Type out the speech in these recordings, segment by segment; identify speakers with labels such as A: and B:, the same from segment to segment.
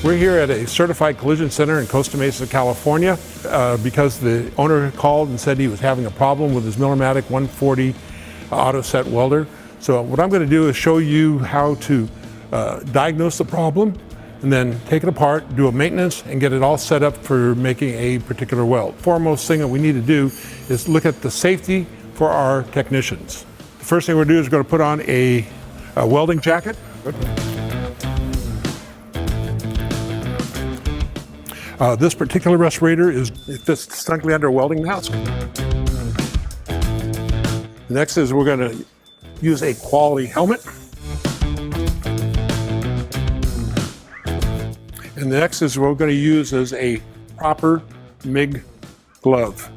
A: We're here at a certified collision center in Costa Mesa, California, because the owner called and said he was having a problem with his Millermatic 140 auto set welder. So what I'm going to do is show you how to diagnose the problem and then take it apart, do a maintenance, and get it all set up for making a particular weld. Foremost thing that we need to do is look at the safety for our technicians. The first thing we're going to do is we're going to put on a welding jacket. This particular respirator fits snugly under a welding mask. Next is we're going to use a quality helmet. And the next is we're going to use as a proper MIG glove.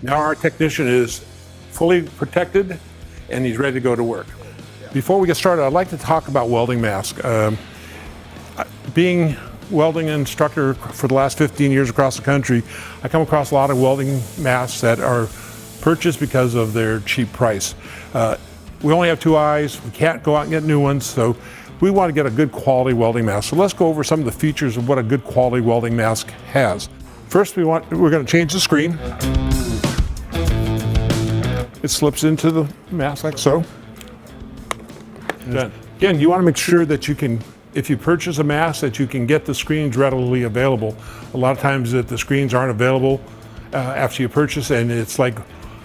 A: Now our technician is fully protected and he's ready to go to work. Before we get started, I'd like to talk about welding masks. Being welding instructor for the last 15 years across the country, I come across a lot of welding masks that are purchased because of their cheap price. We only have two eyes, we can't go out and get new ones, so we want to get a good quality welding mask. So let's go over some of the features of what a good quality welding mask has. First, we're going to change the screen. It slips into the mask like so. Again, you want to make sure that you can, if you purchase a mask, that you can get the screens readily available. A lot of times that the screens aren't available after you purchase, and it's like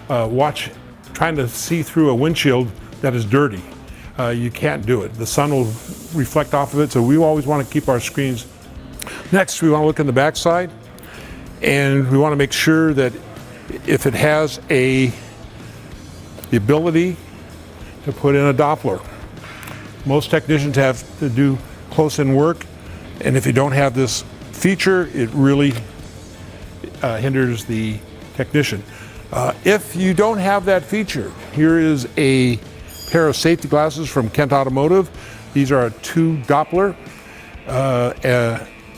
A: trying to see through a windshield that is dirty. You can't do it. The sun will reflect off of it, so we always want to keep our screens. Next, we want to look in the back side, and we want to make sure that if it has the ability to put in a Doppler. Most technicians have to do close-in work, and if you don't have this feature, it really hinders the technician. If you don't have that feature, here is a pair of safety glasses from Kent Automotive. These are a 2 Doppler,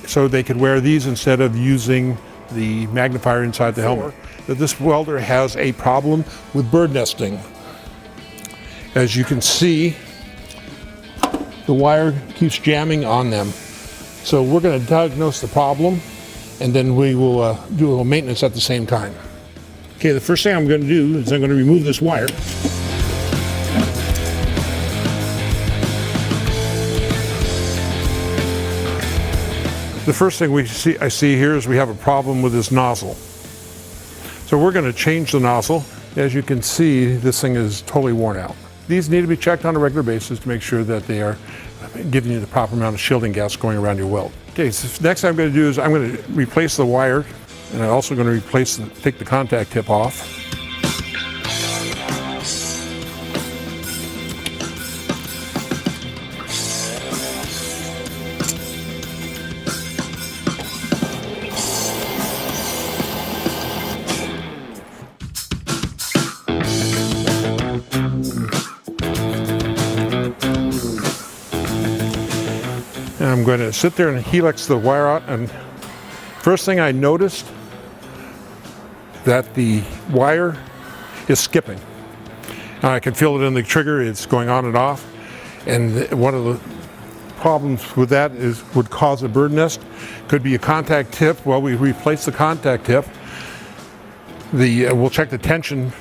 A: so they could wear these instead of using the magnifier inside the helmet. This welder has a problem with bird nesting. As you can see, the wire keeps jamming on them. So we're going to diagnose the problem, and then we will do a little maintenance at the same time. Okay, the first thing I'm going to do is I'm going to remove this wire. The first thing I see here is we have a problem with this nozzle. So we're going to change the nozzle. As you can see, this thing is totally worn out. These need to be checked on a regular basis to make sure that they are giving you the proper amount of shielding gas going around your weld. Okay, so next thing I'm going to do is I'm going to replace the wire, and I'm also going to take the contact tip off. And I'm going to sit there and helix the wire out, and first thing I noticed that the wire is skipping. I can feel it in the trigger, it's going on and off, and one of the problems with that would cause a bird nest. Could be a contact tip. Well, we replace the contact tip. We'll check the tension,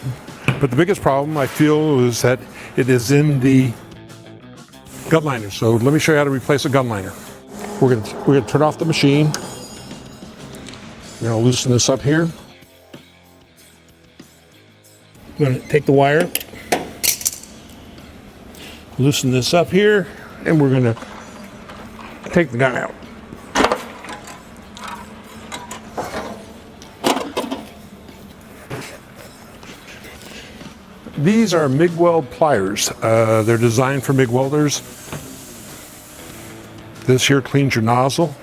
A: but the biggest problem I feel is that it is in the gun liner. So let me show you how to replace a gun liner. We're going to turn off the machine. We're going to loosen this up here. I'm going to take the wire, loosen this up here, and we're going to take the gun out. These are MIG weld pliers. They're designed for MIG welders. This here cleans your nozzle.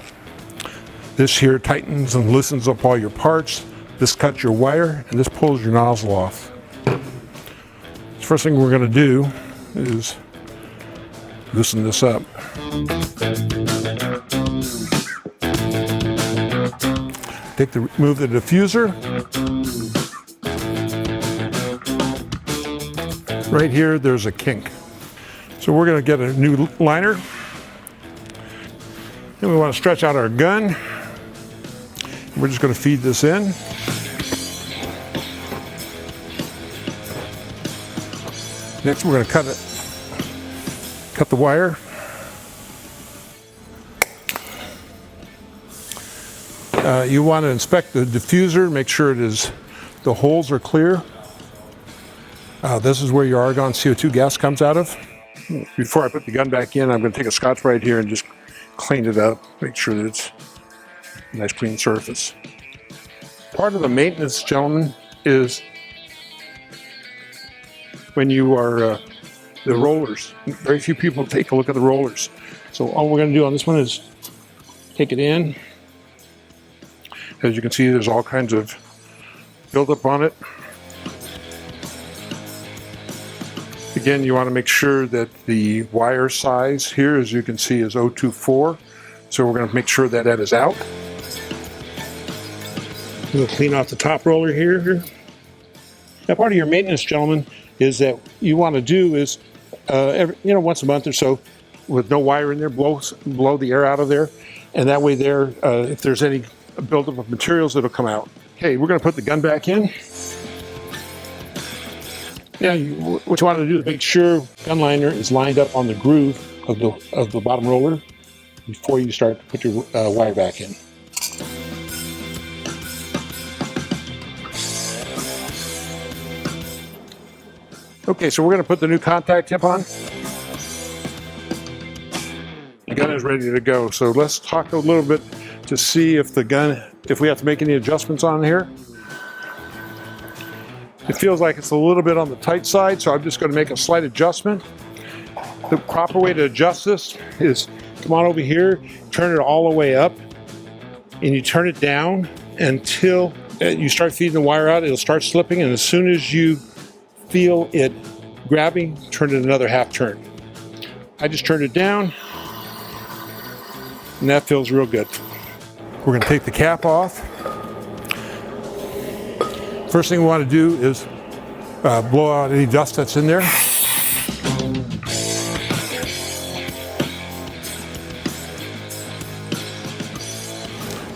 A: This here tightens and loosens up all your parts. This cuts your wire, and this pulls your nozzle off. The first thing we're going to do is loosen this up. Remove the diffuser. Right here, there's a kink. So we're going to get a new liner. Then we want to stretch out our gun. We're just going to feed this in. Next, we're going to cut the wire. You want to inspect the diffuser, make sure the holes are clear. This is where your argon CO2 gas comes out of. Before I put the gun back in, I'm going to take a Scotch-Brite here and just clean it up, make sure that it's a nice clean surface. Part of the maintenance, gentlemen, is when you are the rollers. Very few people take a look at the rollers. So all we're going to do on this one is take it in. As you can see, there's all kinds of buildup on it. Again, you want to make sure that the wire size here, as you can see, is 024. So we're going to make sure that that is out. We'll clean off the top roller here. Now, part of your maintenance, gentlemen, is that you want to do is, once a month or so, with no wire in there, blow the air out of there, and that way there, if there's any buildup of materials, it'll come out. Okay, we're going to put the gun back in. Now, what you want to do is make sure gun liner is lined up on the groove of the bottom roller before you start to put your wire back in. Okay, so we're going to put the new contact tip on. The gun is ready to go. So let's talk a little bit to see if we have to make any adjustments on here. It feels like it's a little bit on the tight side, so I'm just going to make a slight adjustment. The proper way to adjust this is come on over here, turn it all the way up, and you turn it down until you start feeding the wire out. It'll start slipping, and as soon as you feel it grabbing, turn it another half turn. I just turned it down, and that feels real good. We're going to take the cap off. First thing we want to do is blow out any dust that's in there.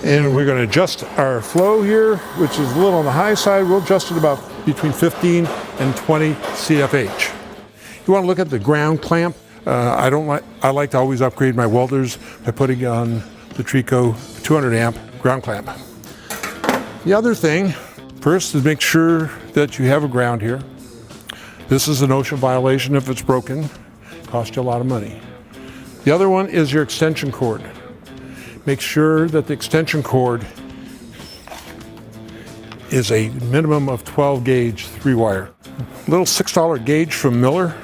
A: And we're going to adjust our flow here, which is a little on the high side. We'll adjust it about between 15 and 20 CFH. You want to look at the ground clamp. I like to always upgrade my welders by putting on the Trico 200 amp ground clamp. The other thing, first, is make sure that you have a ground here. This is an OSHA violation if it's broken. It costs you a lot of money. The other one is your extension cord. Make sure that the extension cord is a minimum of 12 gauge 3-wire. Little $6 gauge from Miller,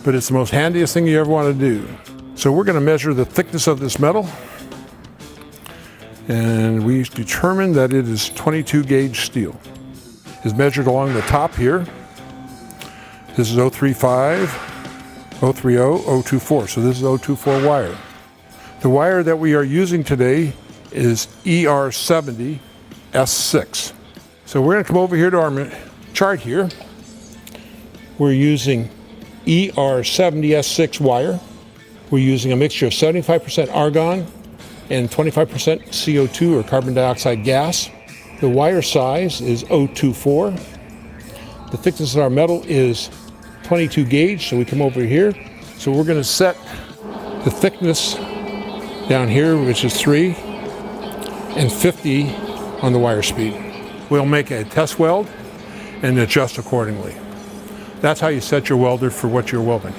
A: but it's the most handiest thing you ever want to do. So we're going to measure the thickness of this metal, and we determined that it is 22 gauge steel. It's measured along the top here. This is 035, 030, 024, so this is 024 wire. The wire that we are using today is ER70 S6. So we're going to come over here to our chart here. We're using ER70 S6 wire. We're using a mixture of 75% argon and 25% CO2 or carbon dioxide gas. The wire size is 024. The thickness of our metal is 22 gauge, so we come over here. So we're going to set the thickness down here, which is 3, and 50 on the wire speed. We'll make a test weld and adjust accordingly. That's how you set your welder for what you're welding.